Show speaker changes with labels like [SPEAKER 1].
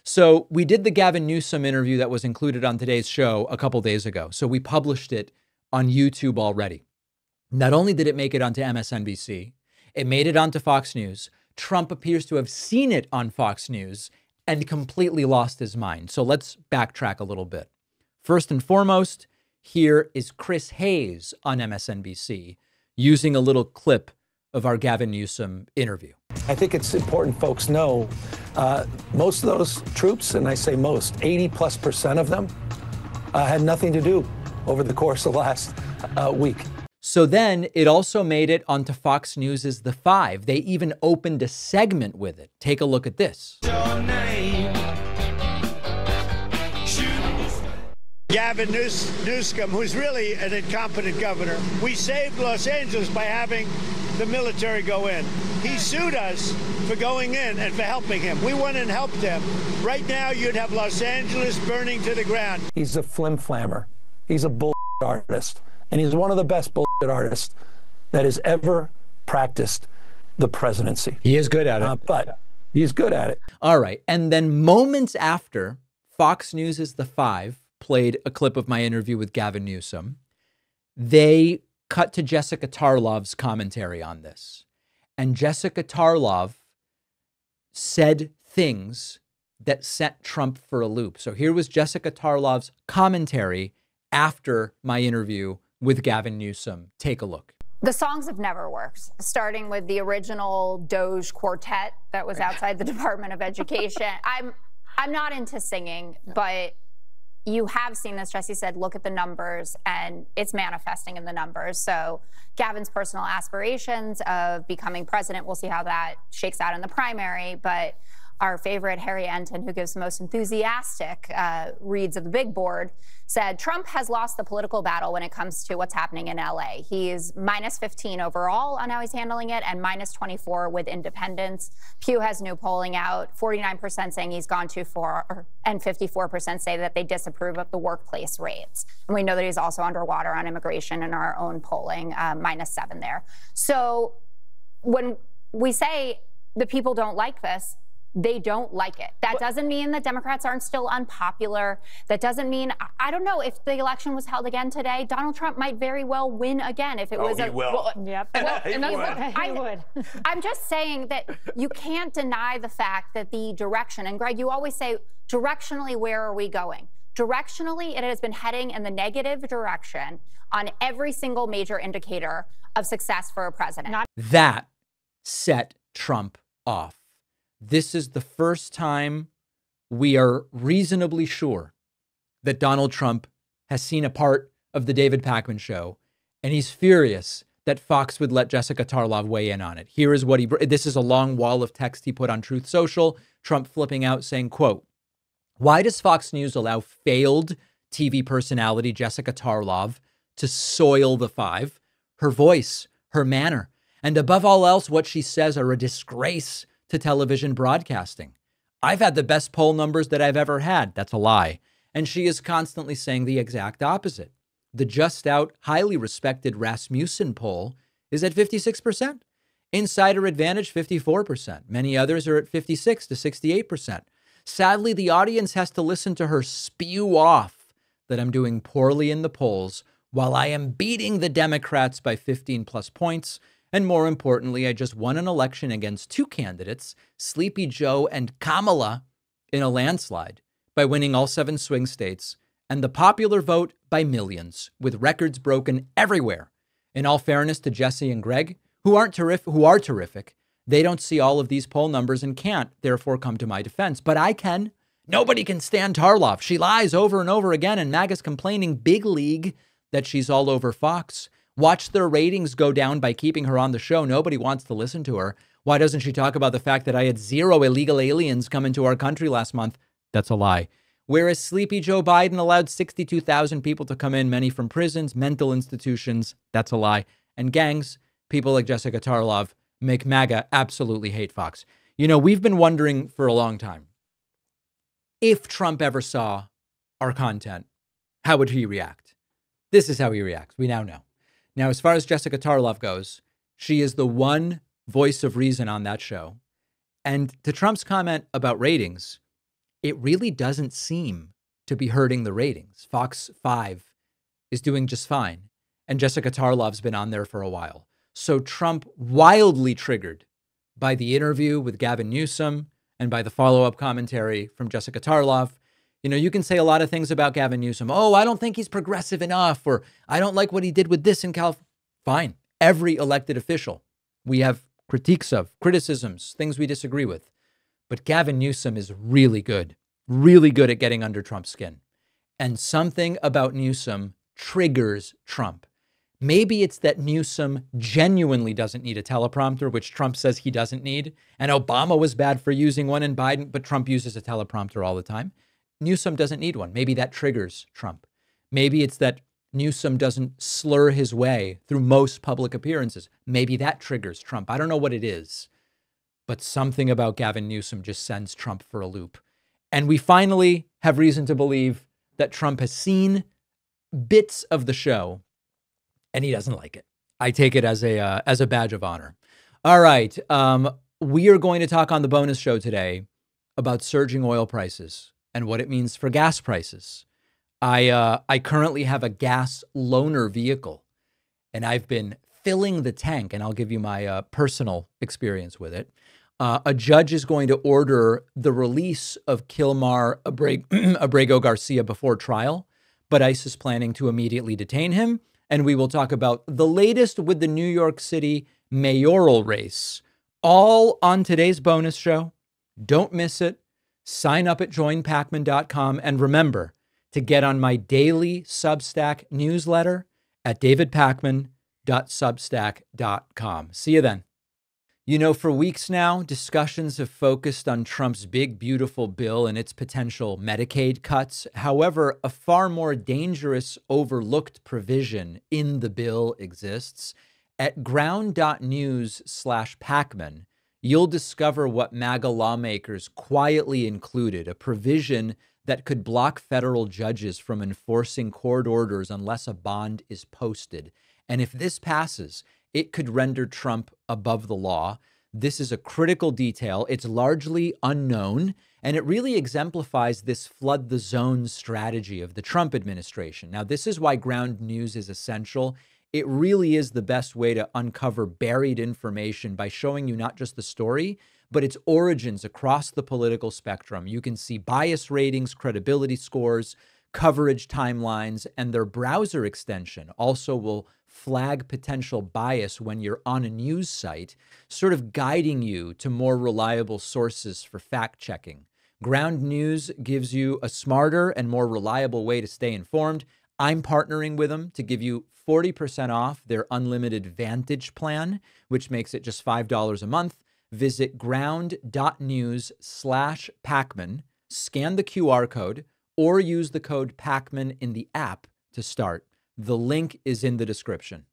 [SPEAKER 1] So we did the Gavin Newsom interview that was included on today's show a couple days ago. So we published it on YouTube already. Not only did it make it onto MSNBC, it made it onto Fox News. Trump appears to have seen it on Fox News and completely lost his mind. So let's backtrack a little bit. First and foremost, here is Chris Hayes on MSNBC using a little clip of our Gavin Newsom interview.
[SPEAKER 2] I think it's important folks know most of those troops, and I say most, 80+% of them had nothing to do over the course of the last week.
[SPEAKER 1] So then it also made it onto Fox News' The Five. They even opened a segment with it. Take a look at this.
[SPEAKER 3] Gavin Newsom, who's really an incompetent governor. We saved Los Angeles by having the military go in. He sued us for going in and for helping him. We went and helped him. Right now, you'd have Los Angeles burning to the ground.
[SPEAKER 2] He's a flim-flammer. He's a bullshit artist. And he's one of the best bullshit artists that has ever practiced the presidency.
[SPEAKER 4] He is good at it.
[SPEAKER 2] But he's good at it.
[SPEAKER 1] All right. And then moments after, Fox News' The Five played a clip of my interview with Gavin Newsom. They cut to Jessica Tarlov's commentary on this. And Jessica Tarlov said things that set Trump for a loop. So here was Jessica Tarlov's commentary after my interview with Gavin Newsom. Take a look.
[SPEAKER 5] The songs have never worked, starting with the original Doge quartet that was outside the Department of Education. I'm not into singing, but you have seen this. Jesse said, look at the numbers, and it's manifesting in the numbers. So Gavin's personal aspirations of becoming president, we'll see how that shakes out in the primary. But our favorite Harry Enton, who gives the most enthusiastic reads of the big board, said Trump has lost the political battle when it comes to what's happening in LA. He's -15 overall on how he's handling it and -24 with independents. Pew has new polling out, 49% saying he's gone too far, and 54% say that they disapprove of the workplace rates. And we know that he's also underwater on immigration in our own polling, -7 there. So when we say the people don't like this, they don't like it. That doesn't mean that Democrats aren't still unpopular. That doesn't mean, I don't know, if the election was held again today, Donald Trump might very well win again if it was
[SPEAKER 3] he will.
[SPEAKER 5] Well,
[SPEAKER 6] Yep.
[SPEAKER 5] Well,
[SPEAKER 6] He would.
[SPEAKER 5] I'm just saying that you can't deny the fact that the direction, and Greg, you always say, directionally, where are we going? Directionally, it has been heading in the negative direction on every single major indicator of success for a president.
[SPEAKER 1] That set Trump off. This is the first time we are reasonably sure that Donald Trump has seen a part of the David Pakman show, and he's furious that Fox would let Jessica Tarlov weigh in on it. Here is what this is a long wall of text he put on Truth Social, Trump flipping out saying, quote, "Why does Fox News allow failed TV personality Jessica Tarlov to soil the Five? Her voice, her manner, and above all else, what she says are a disgrace to television broadcasting. I've had the best poll numbers that I've ever had." That's a lie. And she is constantly saying the exact opposite. The just out, highly respected Rasmussen poll is at 56%. Insider Advantage, 54%. Many others are at 56 to 68%. Sadly, the audience has to listen to her spew off that I'm doing poorly in the polls while I am beating the Democrats by 15 plus points. And more importantly, I just won an election against two candidates, Sleepy Joe and Kamala, in a landslide by winning all 7 swing states and the popular vote by millions, with records broken everywhere. In all fairness to Jesse and Greg, who are terrific, they don't see all of these poll numbers and can't, therefore, come to my defense. But I can. Nobody can stand Tarlov. She lies over and over again, and MAGA's complaining big league that she's all over Fox. Watch their ratings go down by keeping her on the show. Nobody wants to listen to her. Why doesn't she talk about the fact that I had 0 illegal aliens come into our country last month? That's a lie. Whereas Sleepy Joe Biden allowed 62,000 people to come in, many from prisons, mental institutions. That's a lie. And gangs, people like Jessica Tarlov, make MAGA absolutely hate Fox. You know, we've been wondering for a long time, if Trump ever saw our content, how would he react? This is how he reacts. We now know. Now, as far as Jessica Tarlov goes, she is the one voice of reason on that show. And to Trump's comment about ratings, it really doesn't seem to be hurting the ratings. Fox 5 is doing just fine. And Jessica Tarlov's been on there for a while. So Trump, wildly triggered by the interview with Gavin Newsom and by the follow-up commentary from Jessica Tarlov. You know, you can say a lot of things about Gavin Newsom. Oh, I don't think he's progressive enough, or I don't like what he did with this in California. Fine. Every elected official we have critiques of, criticisms, things we disagree with. But Gavin Newsom is really good at getting under Trump's skin. And something about Newsom triggers Trump. Maybe it's that Newsom genuinely doesn't need a teleprompter, which Trump says he doesn't need. And Obama was bad for using one and Biden, but Trump uses a teleprompter all the time. Newsom doesn't need one. Maybe that triggers Trump. Maybe it's that Newsom doesn't slur his way through most public appearances. Maybe that triggers Trump. I don't know what it is, but something about Gavin Newsom just sends Trump for a loop. And we finally have reason to believe that Trump has seen bits of the show and he doesn't like it. I take it as a badge of honor. All right. We are going to talk on the bonus show today about surging oil prices and what it means for gas prices. I currently have a gas loaner vehicle, and I've been filling the tank, and I'll give you my personal experience with it. A judge is going to order the release of Kilmar Abrego Garcia before trial, but ICE is planning to immediately detain him. And we will talk about the latest with the New York City mayoral race, all on today's bonus show. Don't miss it. Sign up at joinpakman.com. And remember to get on my daily Substack newsletter at davidpakman.substack.com. See you then. You know, for weeks now, discussions have focused on Trump's big, beautiful bill and its potential Medicaid cuts. However, a far more dangerous, overlooked provision in the bill exists. At ground.news/Pakman, you'll discover what MAGA lawmakers quietly included, a provision that could block federal judges from enforcing court orders unless a bond is posted. And if this passes, it could render Trump above the law. This is a critical detail. It's largely unknown, and it really exemplifies this flood the zone strategy of the Trump administration. Now, this is why ground news is essential. It really is the best way to uncover buried information by showing you not just the story, but its origins across the political spectrum. You can see bias ratings, credibility scores, coverage timelines, and their browser extension also will flag potential bias when you're on a news site, sort of guiding you to more reliable sources for fact checking. Ground News gives you a smarter and more reliable way to stay informed. I'm partnering with them to give you 40% off their unlimited Vantage plan, which makes it just $5 a month. Visit ground.news/Pakman, scan the QR code, or use the code Pakman in the app to start. The link is in the description.